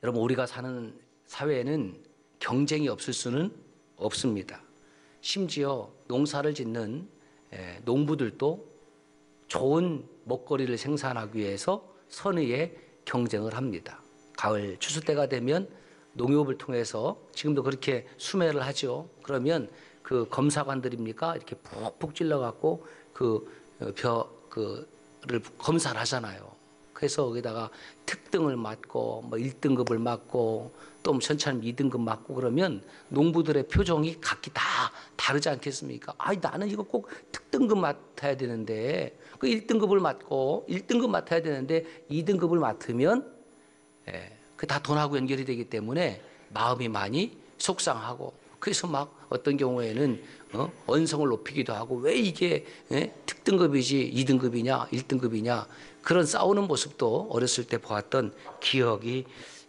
여러분, 우리가 사는 사회에는 경쟁이 없을 수는 없습니다. 심지어 농사를 짓는 농부들도 좋은 먹거리를 생산하기 위해서 선의의 경쟁을 합니다. 가을 추수 때가 되면 농협을 통해서 지금도 그렇게 수매를 하죠. 그러면 그 검사관들입니까? 이렇게 푹푹 찔러갖고 그를 검사를 하잖아요. 그래서 거기다가 특등을 맞고 뭐 1등급을 맞고 또 천차는 2등급 맞고 그러면 농부들의 표정이 각기 다 다르지 않겠습니까? 나는 이거 꼭 특등급 맡아야 되는데 그 1등급을 맡고 1등급 맡아야 되는데 2등급을 맡으면 그 다 돈하고 연결이 되기 때문에 마음이 많이 속상하고 그래서 막 어떤 경우에는 언성을 높이기도 하고 왜 이게 특등급이지 2등급이냐 1등급이냐 그런 싸우는 모습도 어렸을 때 보았던 기억이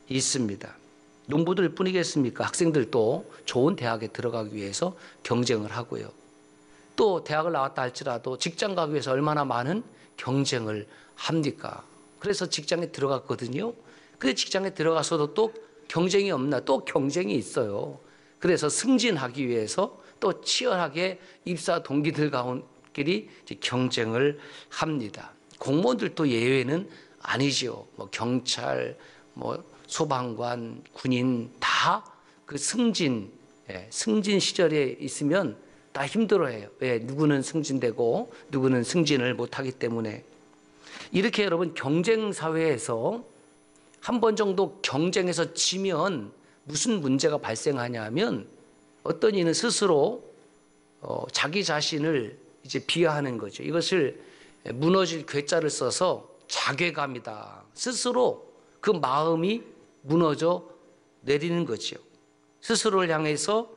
있습니다. 농부들 뿐이겠습니까? 학생들도 좋은 대학에 들어가기 위해서 경쟁을 하고요. 또 대학을 나왔다 할지라도 직장 가기 위해서 얼마나 많은 경쟁을 합니까? 그래서 직장에 들어갔거든요. 근데 직장에 들어가서도 또 경쟁이 없나? 또 경쟁이 있어요. 그래서 승진하기 위해서 또 치열하게 입사 동기들 가운데끼리 경쟁을 합니다. 공무원들도 예외는 아니죠. 뭐 경찰, 뭐 소방관, 군인 다 그 승진 시절에 있으면 다 힘들어해요. 왜? 누구는 승진되고 누구는 승진을 못하기 때문에. 이렇게 여러분 경쟁 사회에서 한 번 정도 경쟁에서 지면 무슨 문제가 발생하냐면 어떤 이는 스스로 자기 자신을 이제 비하하는 거죠. 이것을 무너질 괴짜를 써서 자괴감이다. 스스로 그 마음이 무너져 내리는 거죠. 스스로를 향해서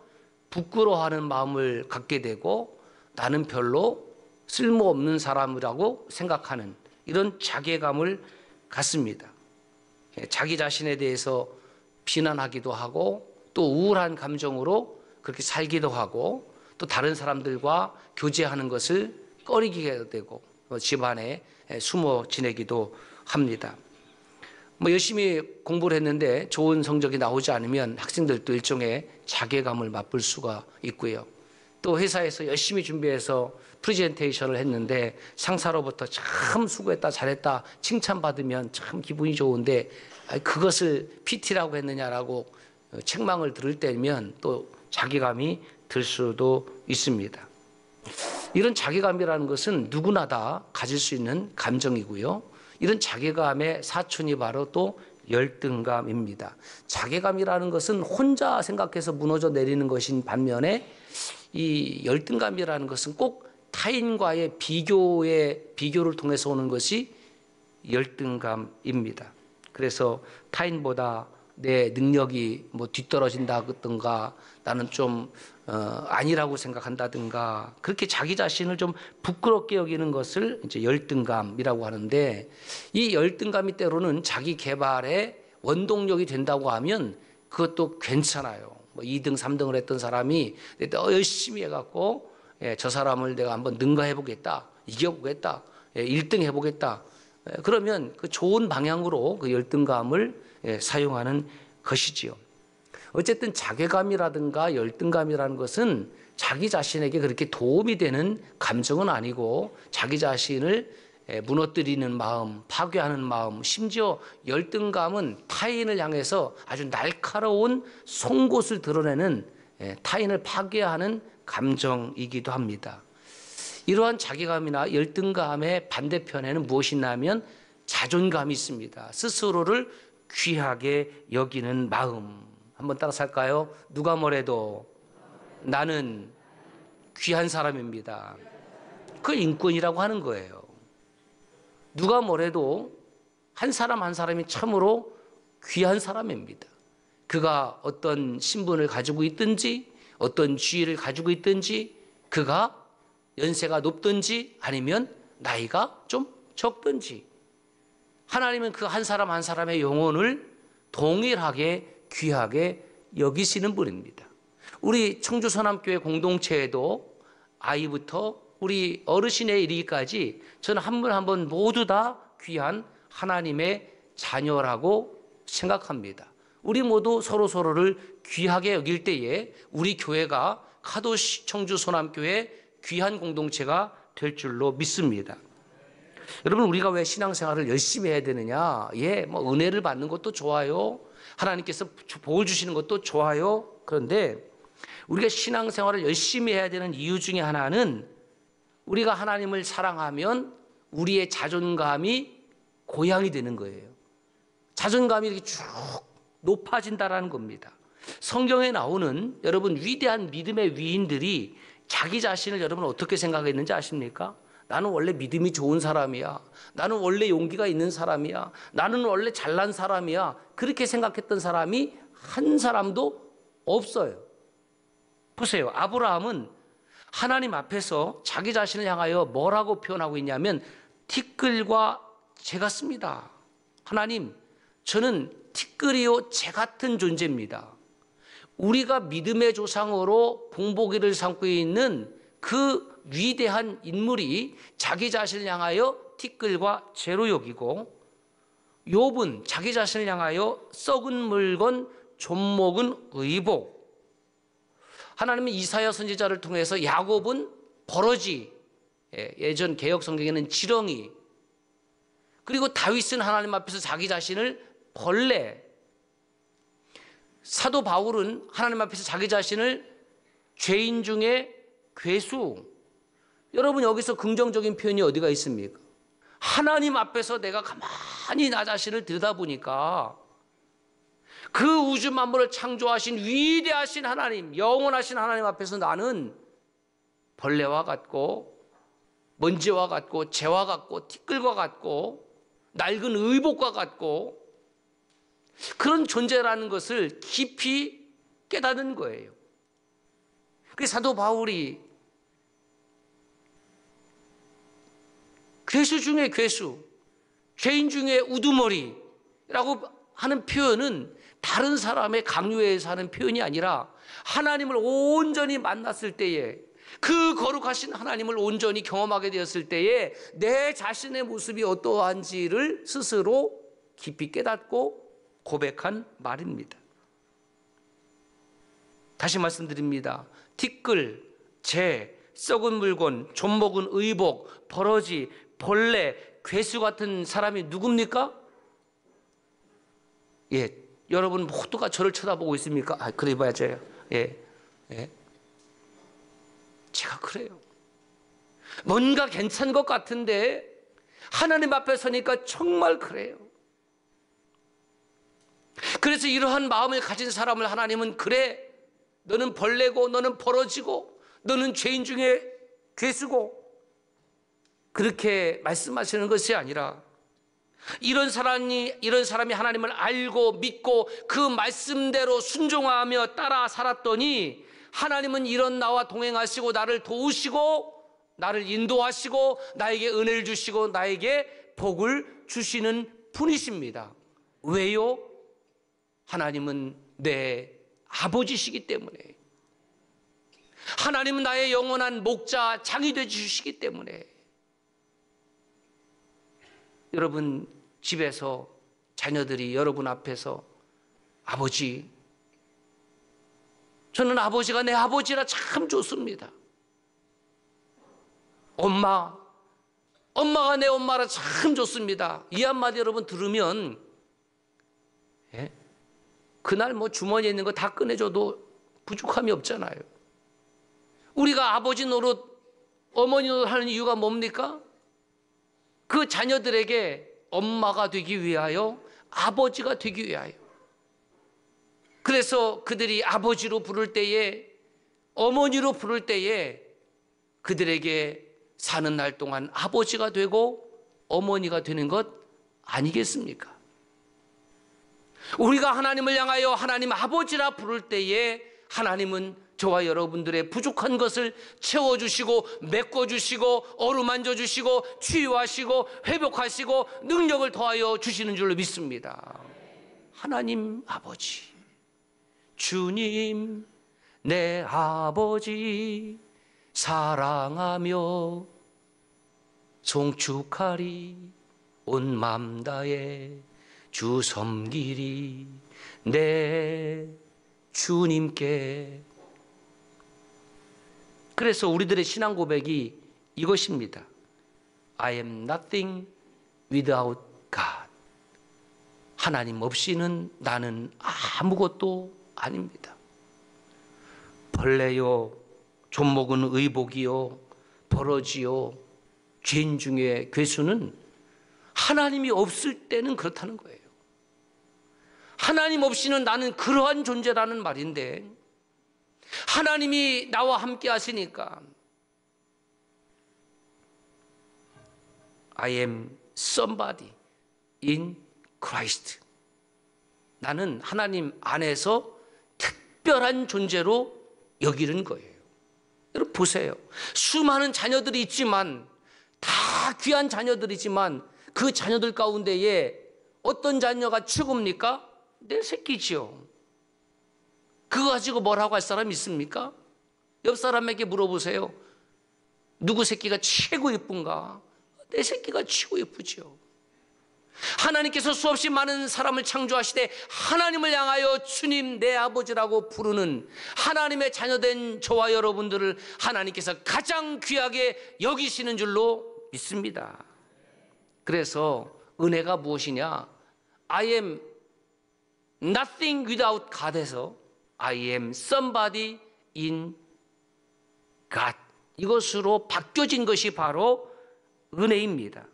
부끄러워하는 마음을 갖게 되고 나는 별로 쓸모없는 사람이라고 생각하는 이런 자괴감을 갖습니다. 자기 자신에 대해서 비난하기도 하고 또 우울한 감정으로 그렇게 살기도 하고 또 다른 사람들과 교제하는 것을 꺼리게 되고 집안에 숨어 지내기도 합니다. 뭐 열심히 공부를 했는데 좋은 성적이 나오지 않으면 학생들도 일종의 자괴감을 맛볼 수가 있고요. 또 회사에서 열심히 준비해서 프레젠테이션을 했는데 상사로부터 참 수고했다 잘했다 칭찬받으면 참 기분이 좋은데 그것을 PT라고 했느냐라고 책망을 들을 때면 또 자괴감이 들 수도 있습니다. 이런 자괴감이라는 것은 누구나 다 가질 수 있는 감정이고요. 이런 자괴감의 사촌이 바로 또 열등감입니다. 자괴감이라는 것은 혼자 생각해서 무너져 내리는 것인 반면에 이 열등감이라는 것은 꼭 타인과의 비교를 통해서 오는 것이 열등감입니다. 그래서 타인보다 내 능력이 뭐 뒤떨어진다든가 나는 좀 아니라고 생각한다든가 그렇게 자기 자신을 좀 부끄럽게 여기는 것을 이제 열등감이라고 하는데 이 열등감이 때로는 자기 개발의 원동력이 된다고 하면 그것도 괜찮아요. 뭐 2등, 3등을 했던 사람이 열심히 해갖고 저 사람을 내가 한번 능가해보겠다, 이겨보겠다, 1등 해보겠다. 그러면 그 좋은 방향으로 그 열등감을 사용하는 것이지요. 어쨌든 자괴감이라든가 열등감이라는 것은 자기 자신에게 그렇게 도움이 되는 감정은 아니고 자기 자신을 무너뜨리는 마음, 파괴하는 마음, 심지어 열등감은 타인을 향해서 아주 날카로운 송곳을 드러내는 타인을 파괴하는 감정이기도 합니다. 이러한 자괴감이나 열등감의 반대편에는 무엇이 있냐면 자존감이 있습니다. 스스로를 귀하게 여기는 마음. 한번 따라서 할까요? 누가 뭐래도 나는 귀한 사람입니다. 그걸 인권이라고 하는 거예요. 누가 뭐래도 한 사람 한 사람이 참으로 귀한 사람입니다. 그가 어떤 신분을 가지고 있든지 어떤 지위를 가지고 있든지 그가 연세가 높든지 아니면 나이가 좀 적든지 하나님은 그 한 사람 한 사람의 영혼을 동일하게 귀하게 여기시는 분입니다. 우리 청주서남교회 공동체에도 아이부터 우리 어르신에 이르기까지 저는 한 분 한 분 모두 다 귀한 하나님의 자녀라고 생각합니다. 우리 모두 서로서로를 귀하게 여길 때에 우리 교회가 카도시 청주 소남교회 귀한 공동체가 될 줄로 믿습니다. 여러분, 우리가 왜 신앙생활을 열심히 해야 되느냐? 뭐 은혜를 받는 것도 좋아요. 하나님께서 복을 주시는 것도 좋아요. 그런데 우리가 신앙생활을 열심히 해야 되는 이유 중에 하나는 우리가 하나님을 사랑하면 우리의 자존감이 고양이 되는 거예요. 자존감이 이렇게 쭉 높아진다라는 겁니다. 성경에 나오는 여러분 위대한 믿음의 위인들이 자기 자신을 여러분 어떻게 생각했는지 아십니까? 나는 원래 믿음이 좋은 사람이야. 나는 원래 용기가 있는 사람이야. 나는 원래 잘난 사람이야. 그렇게 생각했던 사람이 한 사람도 없어요. 보세요. 아브라함은 하나님 앞에서 자기 자신을 향하여 뭐라고 표현하고 있냐면 티끌과 재 같습니다. 하나님, 저는 티끌이요 재 같은 존재입니다. 우리가 믿음의 조상으로 본보기를 삼고 있는 그 위대한 인물이 자기 자신을 향하여 티끌과 재로 여기고, 욥은 자기 자신을 향하여 썩은 물건 좀먹은 의복, 하나님은 이사야 선지자를 통해서 야곱은 버러지, 예전 개역 성경에는 지렁이, 그리고 다윗은 하나님 앞에서 자기 자신을 벌레, 사도 바울은 하나님 앞에서 자기 자신을 죄인 중에 괴수. 여러분, 여기서 긍정적인 표현이 어디가 있습니까? 하나님 앞에서 내가 가만히 나 자신을 들여다보니까 그 우주 만물을 창조하신 위대하신 하나님, 영원하신 하나님 앞에서 나는 벌레와 같고 먼지와 같고 재와 같고 티끌과 같고 낡은 의복과 같고 그런 존재라는 것을 깊이 깨닫는 거예요. 그래서 사도 바울이 괴수 중에 괴수, 죄인 중에 우두머리라고 하는 표현은 다른 사람의 강요해서 하는 표현이 아니라 하나님을 온전히 만났을 때에, 그 거룩하신 하나님을 온전히 경험하게 되었을 때에 내 자신의 모습이 어떠한지를 스스로 깊이 깨닫고 고백한 말입니다. 다시 말씀드립니다. 티끌, 재, 썩은 물건, 좀먹은 의복, 버러지, 벌레, 괴수 같은 사람이 누굽니까? 여러분 모두가 저를 쳐다보고 있습니까? 그래 봐야죠. 제가 그래요. 뭔가 괜찮은 것 같은데 하나님 앞에 서니까 정말 그래요. 그래서 이러한 마음을 가진 사람을 하나님은, 그래, 너는 벌레고 너는 버러지고 너는 죄인 중에 괴수고, 그렇게 말씀하시는 것이 아니라 이런 사람이 하나님을 알고 믿고 그 말씀대로 순종하며 따라 살았더니 하나님은 이런 나와 동행하시고 나를 도우시고 나를 인도하시고 나에게 은혜를 주시고 나에게 복을 주시는 분이십니다. 왜요? 하나님은 내 아버지시기 때문에, 하나님은 나의 영원한 목자 장이 되어 주시기 때문에. 여러분 집에서 자녀들이 여러분 앞에서 아버지, 저는 아버지가 내 아버지라 참 좋습니다. 엄마가 내 엄마라 참 좋습니다. 이 한마디 여러분 들으면 그날 뭐 주머니에 있는 거 다 꺼내줘도 부족함이 없잖아요. 우리가 아버지 노릇, 어머니 노릇 하는 이유가 뭡니까? 그 자녀들에게 엄마가 되기 위하여, 아버지가 되기 위하여. 그래서 그들이 아버지로 부를 때에, 어머니로 부를 때에 그들에게 사는 날 동안 아버지가 되고 어머니가 되는 것 아니겠습니까? 우리가 하나님을 향하여 하나님 아버지라 부를 때에 하나님은 저와 여러분들의 부족한 것을 채워주시고 메꿔주시고 어루만져 주시고 치유하시고 회복하시고 능력을 더하여 주시는 줄로 믿습니다. 하나님 아버지, 주님 내 아버지 사랑하며 송축하리 온 맘 다해 주 섬기리 내 주님께. 그래서 우리들의 신앙 고백이 이것입니다. I am nothing without God. 하나님 없이는 나는 아무것도 아닙니다. 벌레요, 좀먹은 의복이요, 버러지요, 죄인 중에 괴수는 하나님이 없을 때는 그렇다는 거예요. 하나님 없이는 나는 그러한 존재라는 말인데, 하나님이 나와 함께 하시니까 I am somebody in Christ. 나는 하나님 안에서 특별한 존재로 여기는 거예요. 여러분 보세요. 수많은 자녀들이 있지만, 다 귀한 자녀들이지만 그 자녀들 가운데에 어떤 자녀가 최고입니까? 내 새끼지요. 그거 가지고 뭐라고 할 사람 있습니까? 옆 사람에게 물어보세요. 누구 새끼가 최고 예쁜가? 내 새끼가 최고 예쁘죠. 하나님께서 수없이 많은 사람을 창조하시되 하나님을 향하여 주님 내 아버지라고 부르는 하나님의 자녀된 저와 여러분들을 하나님께서 가장 귀하게 여기시는 줄로 믿습니다. 그래서 은혜가 무엇이냐? I am nothing without God에서 I am somebody in God. 이것으로 바뀌어진 것이 바로 은혜입니다.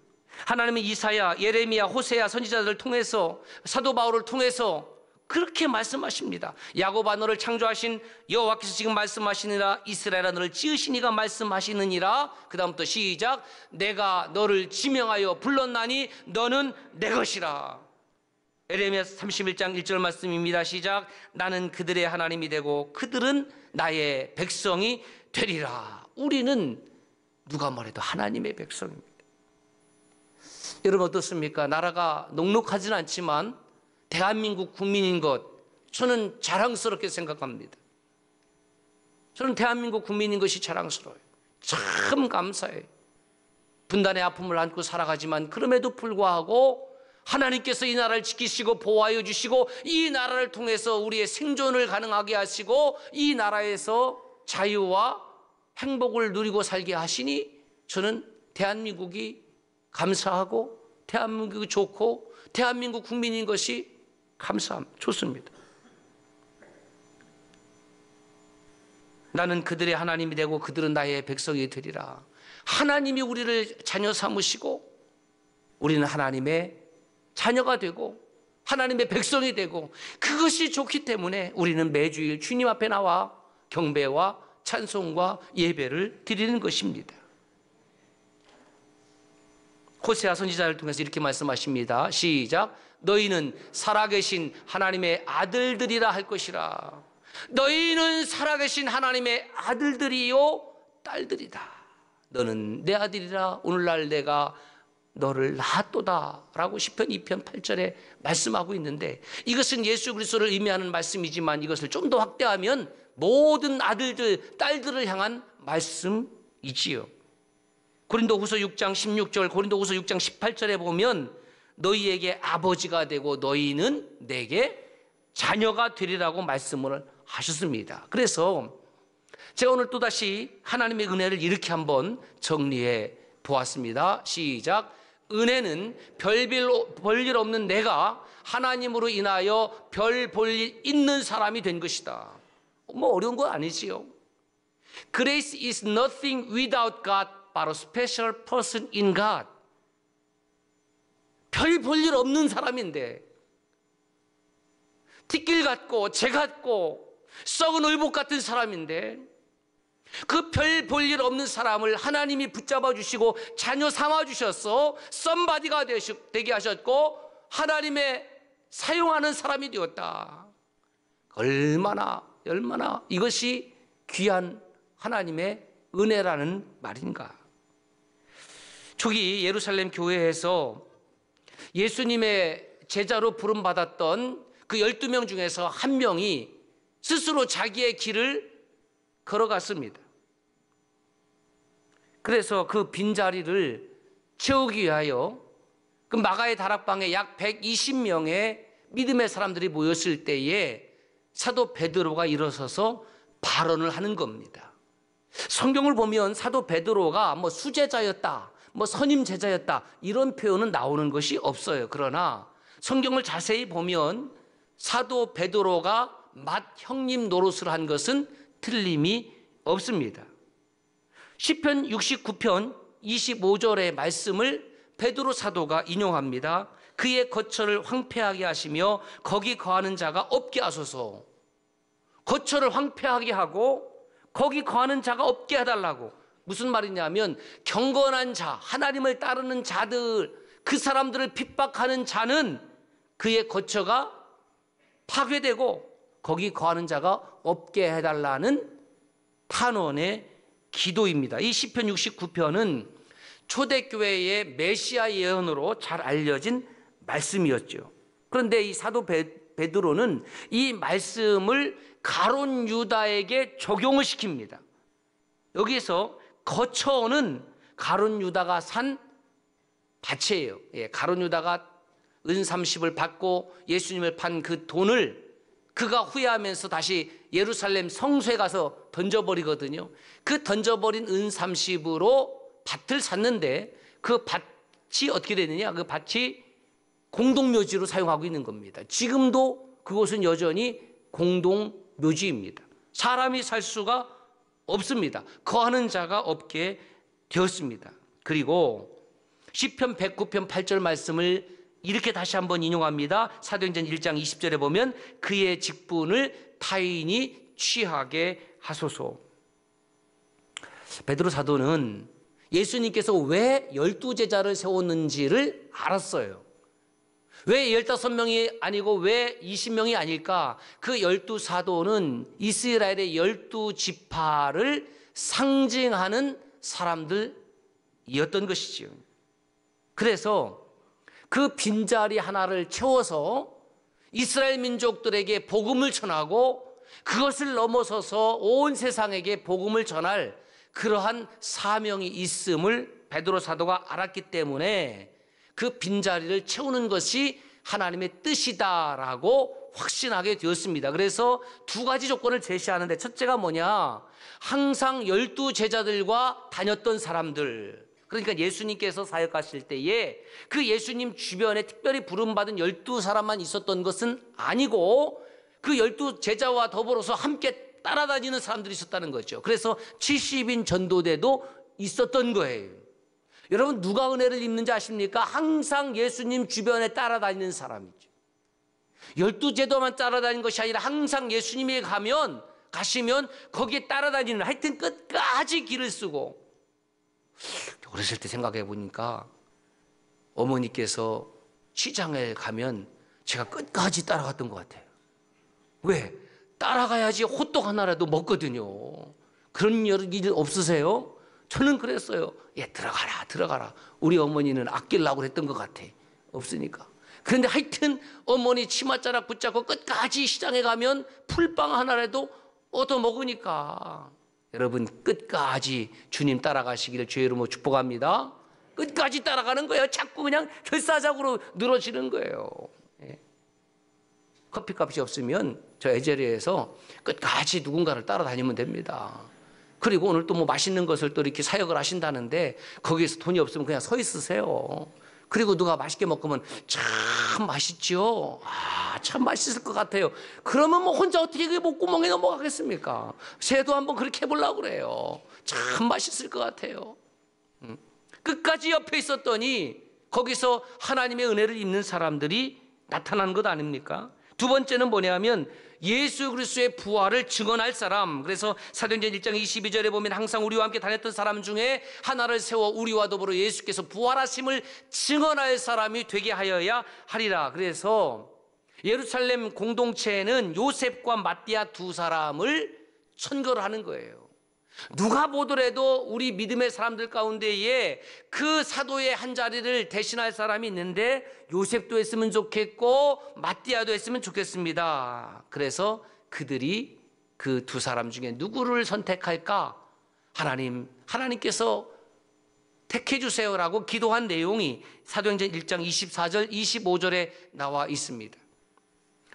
하나님은 이사야, 예레미야, 호세야 선지자들을 통해서, 사도 바울을 통해서 그렇게 말씀하십니다. 야곱아 너를 창조하신 여호와께서 지금 말씀하시느니라. 이스라엘아 너를 지으시니가 말씀하시느니라. 그 다음부터 시작. 내가 너를 지명하여 불렀나니 너는 내 것이라. 예레미야 31장 1절 말씀입니다. 시작. 나는 그들의 하나님이 되고 그들은 나의 백성이 되리라. 우리는 누가 뭐래도 하나님의 백성입니다. 여러분 어떻습니까? 나라가 녹록하지는 않지만 대한민국 국민인 것 저는 자랑스럽게 생각합니다. 저는 대한민국 국민인 것이 자랑스러워요. 참 감사해요. 분단의 아픔을 안고 살아가지만 그럼에도 불구하고 하나님께서 이 나라를 지키시고 보호하여 주시고 이 나라를 통해서 우리의 생존을 가능하게 하시고 이 나라에서 자유와 행복을 누리고 살게 하시니 저는 대한민국이 감사하고 대한민국이 좋고 대한민국 국민인 것이 좋습니다. 나는 그들의 하나님이 되고 그들은 나의 백성이 되리라. 하나님이 우리를 자녀 삼으시고 우리는 하나님의 자녀가 되고 하나님의 백성이 되고 그것이 좋기 때문에 우리는 매주일 주님 앞에 나와 경배와 찬송과 예배를 드리는 것입니다. 호세아 선지자를 통해서 이렇게 말씀하십니다. 시작. 너희는 살아계신 하나님의 아들들이라 할 것이라. 너희는 살아계신 하나님의 아들들이요 딸들이다. 너는 내 아들이라. 오늘날 내가 너를 낳았도다 라고 시편 2편 8절에 말씀하고 있는데 이것은 예수 그리스도를 의미하는 말씀이지만 이것을 좀 더 확대하면 모든 아들들 딸들을 향한 말씀이지요. 고린도후서 6장 16절, 고린도후서 6장 18절에 보면 너희에게 아버지가 되고 너희는 내게 자녀가 되리라고 말씀을 하셨습니다. 그래서 제가 오늘 또다시 하나님의 은혜를 이렇게 한번 정리해 보았습니다. 시작. 은혜는 별일 없는 내가 하나님으로 인하여 별 볼 일 있는 사람이 된 것이다. 뭐 어려운 거 아니지요. Grace is nothing without God. 바로 special person in God. 별 볼 일 없는 사람인데 뒷길 같고 재 같고 썩은 의복 같은 사람인데 그 별 볼 일 없는 사람을 하나님이 붙잡아 주시고 자녀 삼아 주셔서 썸바디가 되게 하셨고 하나님의 사용하는 사람이 되었다. 얼마나 이것이 귀한 하나님의 은혜라는 말인가. 초기 예루살렘 교회에서 예수님의 제자로 부름받았던 그 12명 중에서 한 명이 스스로 자기의 길을 걸어갔습니다. 그래서 그 빈자리를 채우기 위하여 그 마가의 다락방에 약 120명의 믿음의 사람들이 모였을 때에 사도 베드로가 일어서서 발언을 하는 겁니다. 성경을 보면 사도 베드로가 뭐 수제자였다, 뭐 선임 제자였다 이런 표현은 나오는 것이 없어요. 그러나 성경을 자세히 보면 사도 베드로가 맏 형님 노릇을 한 것은 틀림이 없습니다. 시편 69편 25절의 말씀을 베드로 사도가 인용합니다. 그의 거처를 황폐하게 하시며 거기 거하는 자가 없게 하소서. 거처를 황폐하게 하고 거기 거하는 자가 없게 해달라고. 무슨 말이냐면 경건한 자, 하나님을 따르는 자들, 그 사람들을 핍박하는 자는 그의 거처가 파괴되고 거기 거하는 자가 없게 해달라는 탄원의 기도입니다. 이 시편 69편은 초대교회의 메시아 예언으로 잘 알려진 말씀이었죠. 그런데 이 사도 베드로는 이 말씀을 가룟 유다에게 적용을 시킵니다. 여기서 거처는 가룟 유다가 산 밭이에요. 가룟 유다가 은 30을 받고 예수님을 판 그 돈을 그가 후회하면서 다시 예루살렘 성소에 가서 던져버리거든요. 그 던져버린 은 30으로 밭을 샀는데 그 밭이 어떻게 되느냐? 그 밭이 공동묘지로 사용하고 있는 겁니다. 지금도 그곳은 여전히 공동묘지입니다. 사람이 살 수가 없습니다. 거하는 자가 없게 되었습니다. 그리고 시편 109편 8절 말씀을 이렇게 다시 한번 인용합니다. 사도행전 1장 20절에 보면 그의 직분을 타인이 취하게 하소서. 베드로 사도는 예수님께서 왜 12제자를 세웠는지를 알았어요. 왜 15명이 아니고 왜 20명이 아닐까? 그 12사도는 이스라엘의 12지파를 상징하는 사람들이었던 것이지요. 그래서 그 빈자리 하나를 채워서 이스라엘 민족들에게 복음을 전하고 그것을 넘어서서 온 세상에게 복음을 전할 그러한 사명이 있음을 베드로 사도가 알았기 때문에 그 빈자리를 채우는 것이 하나님의 뜻이다라고 확신하게 되었습니다. 그래서 두 가지 조건을 제시하는데 첫째가 뭐냐? 항상 12제자들과 다녔던 사람들. 그러니까 예수님께서 사역하실 때에 그 예수님 주변에 특별히 부름받은 12사람만 있었던 것은 아니고 그 12제자와 더불어서 함께 따라다니는 사람들이 있었다는 거죠. 그래서 70인 전도대도 있었던 거예요. 여러분 누가 은혜를 입는지 아십니까? 항상 예수님 주변에 따라다니는 사람이죠. 12제도만 따라다니는 것이 아니라 항상 예수님이 가시면 거기에 따라다니는 하여튼 끝까지 길을 쓰고 어렸을 때 생각해 보니까 어머니께서 시장에 가면 제가 끝까지 따라갔던 것 같아요. 왜? 따라가야지 호떡 하나라도 먹거든요. 그런 일 없으세요? 저는 그랬어요. 들어가라. 우리 어머니는 아끼려고 했던 것 같아. 없으니까. 그런데 하여튼 어머니 치맛자락 붙잡고 끝까지 시장에 가면 풀빵 하나라도 얻어 먹으니까. 여러분 끝까지 주님 따라가시기를 주의 이름으로 축복합니다. 끝까지 따라가는 거예요. 자꾸 그냥 결사적으로 늘어지는 거예요. 커피값이 없으면 저 에제리에서 끝까지 누군가를 따라다니면 됩니다. 그리고 오늘 또 뭐 맛있는 것을 또 이렇게 사역을 하신다는데 거기에서 돈이 없으면 그냥 서 있으세요. 그리고 누가 맛있게 먹으면 참 맛있죠. 참 맛있을 것 같아요. 그러면 뭐 혼자 어떻게 그 목구멍에 넘어가겠습니까? 새도 한번 그렇게 해보려고 그래요. 참 맛있을 것 같아요. 끝까지 옆에 있었더니 거기서 하나님의 은혜를 입는 사람들이 나타나는 것 아닙니까? 두 번째는 뭐냐면 예수 그리스도의 부활을 증언할 사람. 그래서 사도행전 1장 22절에 보면 항상 우리와 함께 다녔던 사람 중에 하나를 세워 우리와 더불어 예수께서 부활하심을 증언할 사람이 되게 하여야 하리라. 그래서 예루살렘 공동체에는 요셉과 마띠아 두 사람을 천거를 하는 거예요. 누가 보더라도 우리 믿음의 사람들 가운데에 그 사도의 한 자리를 대신할 사람이 있는데 요셉도 했으면 좋겠고 마띠아도 했으면 좋겠습니다. 그래서 그들이 그 두 사람 중에 누구를 선택할까? 하나님께서 택해 주세요라고 기도한 내용이 사도행전 1장 24절 25절에 나와 있습니다.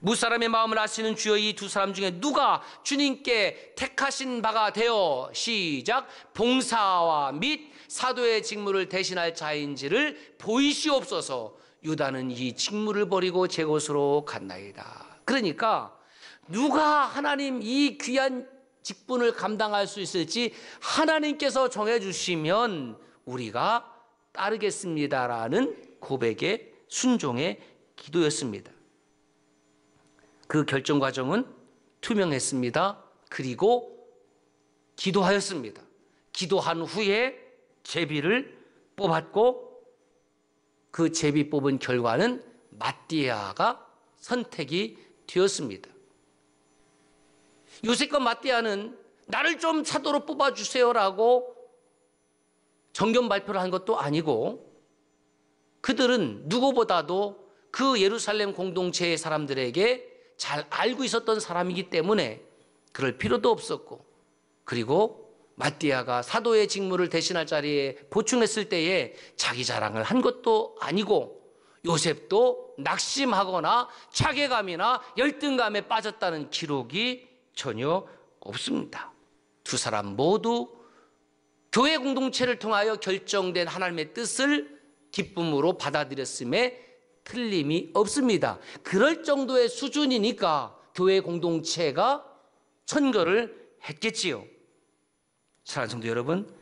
무사람의 마음을 아시는 주여 이 두 사람 중에 누가 주님께 택하신 바가 되어 시작 봉사와 및 사도의 직무를 대신할 자인지를 보이시옵소서. 유다는 이 직무를 버리고 제 곳으로 갔나이다. 그러니까 누가 하나님 이 귀한 직분을 감당할 수 있을지 하나님께서 정해주시면 우리가 따르겠습니다라는 고백의 순종의 기도였습니다. 그 결정 과정은 투명했습니다. 그리고 기도하였습니다. 기도한 후에 제비를 뽑았고 그 제비 뽑은 결과는 마띠아가 선택이 되었습니다. 요셉과 마띠아는 나를 좀 사도로 뽑아주세요라고 정견 발표를 한 것도 아니고 그들은 누구보다도 그 예루살렘 공동체의 사람들에게 잘 알고 있었던 사람이기 때문에 그럴 필요도 없었고, 그리고 마띠아가 사도의 직무를 대신할 자리에 보충했을 때에 자기 자랑을 한 것도 아니고 요셉도 낙심하거나 자괴감이나 열등감에 빠졌다는 기록이 전혀 없습니다. 두 사람 모두 교회 공동체를 통하여 결정된 하나님의 뜻을 기쁨으로 받아들였음에 틀림이 없습니다. 그럴 정도의 수준이니까 교회 공동체가 천거를 했겠지요. 사랑하는 성도 여러분,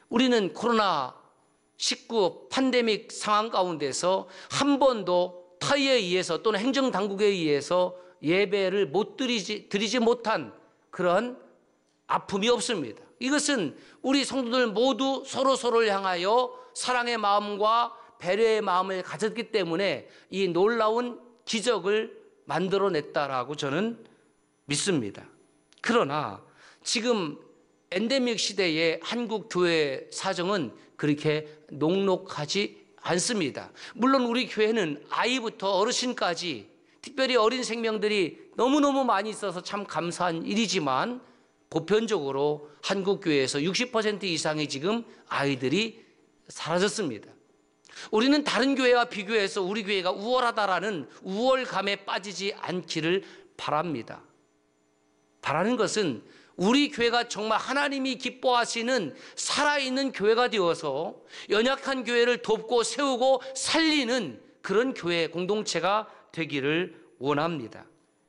우리는 코로나19 팬데믹 상황 가운데서 한 번도 타의에 의해서 또는 행정당국에 의해서 예배를 못 드리지 못한 그런 아픔이 없습니다. 이것은 우리 성도들 모두 서로를 향하여 사랑의 마음과 배려의 마음을 가졌기 때문에 이 놀라운 기적을 만들어냈다라고 저는 믿습니다. 그러나 지금 엔데믹 시대의 한국 교회 사정은 그렇게 녹록하지 않습니다. 물론 우리 교회는 아이부터 어르신까지 특별히 어린 생명들이 너무너무 많이 있어서 참 감사한 일이지만 보편적으로 한국 교회에서 60% 이상이 지금 아이들이 사라졌습니다. 우리는 다른 교회와 비교해서 우리 교회가 우월하다라는 우월감에 빠지지 않기를 바랍니다. 바라는 것은 우리 교회가 정말 하나님이 기뻐하시는 살아있는 교회가 되어서 연약한 교회를 돕고 세우고 살리는 그런 교회 공동체가 되기를 원합니다.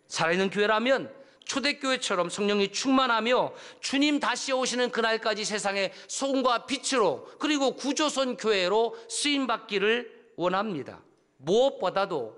살아있는 교회라면 초대교회처럼 성령이 충만하며 주님 다시 오시는 그날까지 세상의 소금과 빛으로 그리고 구조선 교회로 쓰임받기를 원합니다. 무엇보다도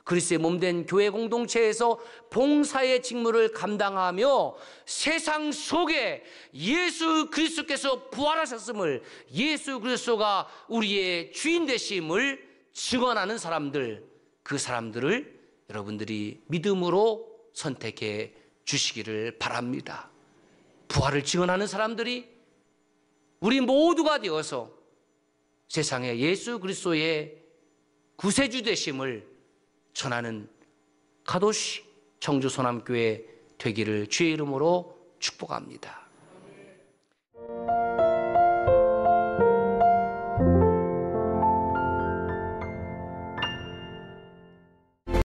그리스도의 몸된 교회 공동체에서 봉사의 직무를 감당하며 세상 속에 예수 그리스도께서 부활하셨음을, 예수 그리스도가 우리의 주인 되심을 증언하는 사람들, 그 사람들을 여러분들이 믿음으로 선택해 주시기를 바랍니다. 부활을 증언하는 사람들이 우리 모두가 되어서 세상에 예수 그리스도의 구세주 되심을 전하는 가도시 청주 소남교회 되기를 주의 이름으로 축복합니다.